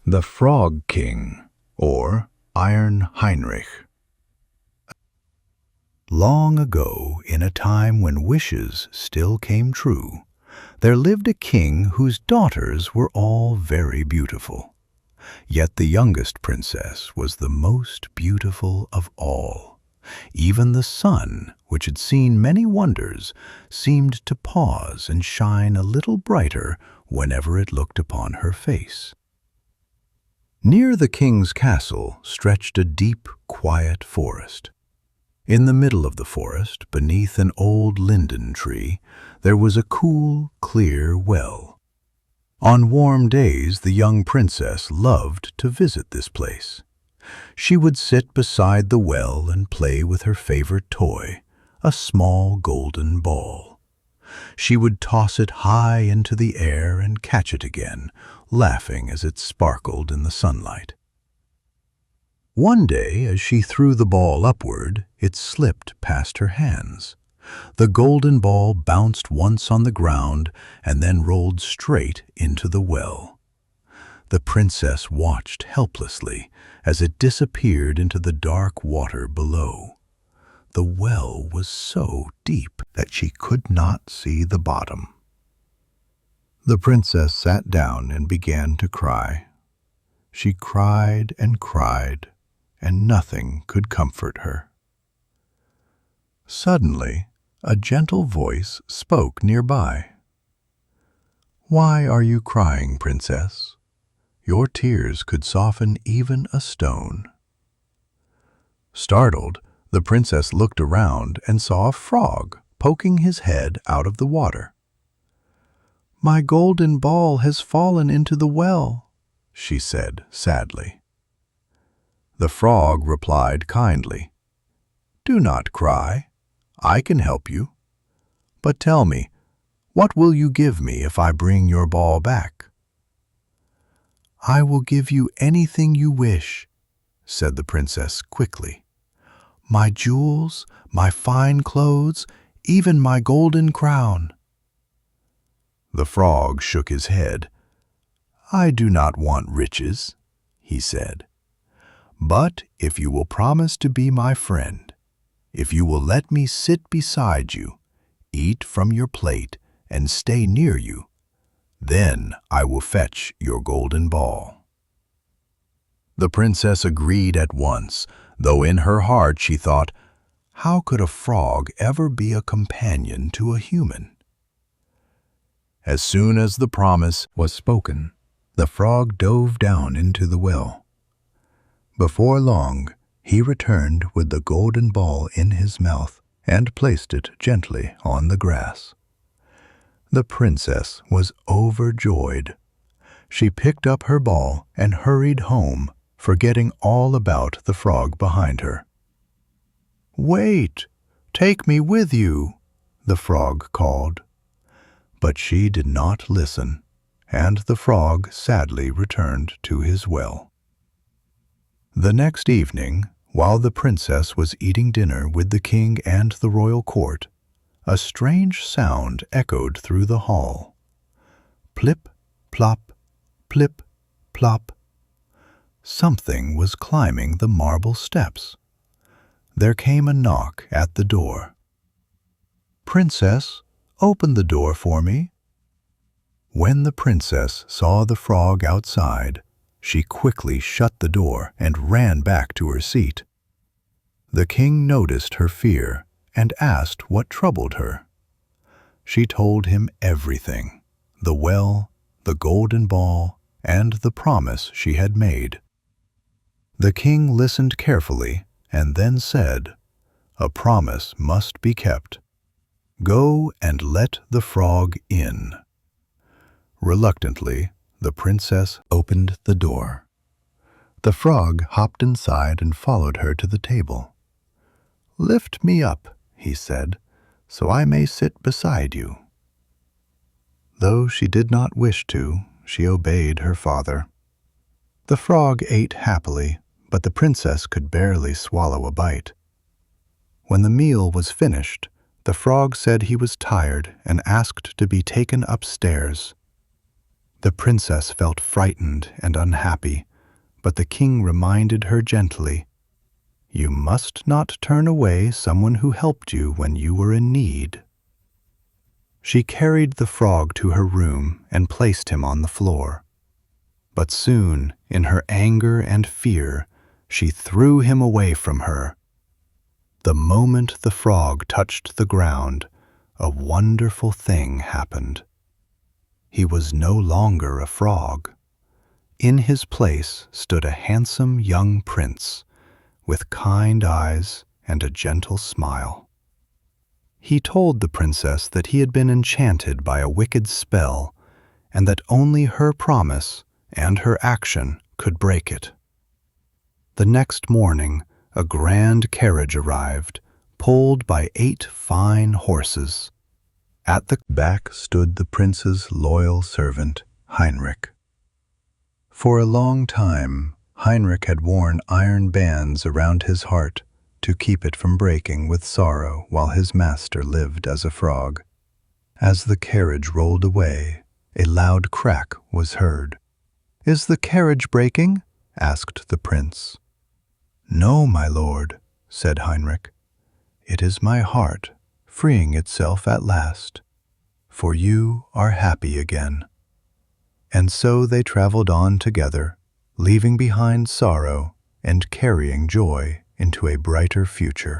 The Frog King, or Iron Heinrich. Long ago, in a time when wishes still came true, there lived a king whose daughters were all very beautiful. Yet the youngest princess was the most beautiful of all. Even the sun, which had seen many wonders, seemed to pause and shine a little brighter whenever it looked upon her face. Near the king's castle stretched a deep, quiet forest. In the middle of the forest, beneath an old linden tree, there was a cool, clear well. On warm days, the young princess loved to visit this place. She would sit beside the well and play with her favorite toy, a small golden ball. She would toss it high into the air and catch it again, laughing as it sparkled in the sunlight. One day, as she threw the ball upward, it slipped past her hands. The golden ball bounced once on the ground and then rolled straight into the well. The princess watched helplessly as it disappeared into the dark water below. The well was so deep that she could not see the bottom. The princess sat down and began to cry. She cried, and nothing could comfort her. Suddenly, a gentle voice spoke nearby. "Why are you crying, princess? Your tears could soften even a stone." Startled, the princess looked around and saw a frog poking his head out of the water. "My golden ball has fallen into the well," she said sadly. The frog replied kindly, "Do not cry. I can help you. But tell me, what will you give me if I bring your ball back?" "I will give you anything you wish," said the princess quickly. "My jewels, my fine clothes, even my golden crown." The frog shook his head. "I do not want riches," he said. "But if you will promise to be my friend, if you will let me sit beside you, eat from your plate, and stay near you, then I will fetch your golden ball." The princess agreed at once, though in her heart she thought, how could a frog ever be a companion to a human? As soon as the promise was spoken, the frog dove down into the well. Before long, he returned with the golden ball in his mouth and placed it gently on the grass. The princess was overjoyed. She picked up her ball and hurried home, forgetting all about the frog behind her. "Wait! Take me with you!" the frog called. But she did not listen, and the frog sadly returned to his well. The next evening, while the princess was eating dinner with the king and the royal court, a strange sound echoed through the hall. Plip, plop, plip, plop. Something was climbing the marble steps. There came a knock at the door. "Princess, open the door for me." When the princess saw the frog outside, she quickly shut the door and ran back to her seat. The king noticed her fear and asked what troubled her. She told him everything: the well, the golden ball, and the promise she had made. The king listened carefully and then said, "A promise must be kept. Go and let the frog in." Reluctantly, the princess opened the door. The frog hopped inside and followed her to the table. "Lift me up," he said, "so I may sit beside you." Though she did not wish to, she obeyed her father. The frog ate happily, but the princess could barely swallow a bite. When the meal was finished, the frog said he was tired and asked to be taken upstairs. The princess felt frightened and unhappy, but the king reminded her gently, "You must not turn away someone who helped you when you were in need." She carried the frog to her room and placed him on the floor. But soon, in her anger and fear, she threw him away from her. The moment the frog touched the ground, a wonderful thing happened. He was no longer a frog. In his place stood a handsome young prince, with kind eyes and a gentle smile. He told the princess that he had been enchanted by a wicked spell, and that only her promise and her action could break it. The next morning, a grand carriage arrived, pulled by 8 fine horses. At the back stood the prince's loyal servant, Heinrich. For a long time, Heinrich had worn iron bands around his heart to keep it from breaking with sorrow while his master lived as a frog. As the carriage rolled away, a loud crack was heard. "Is the carriage breaking?" asked the prince. "No, my lord," said Heinrich. "It is my heart freeing itself at last, for you are happy again." And so they traveled on together, leaving behind sorrow and carrying joy into a brighter future.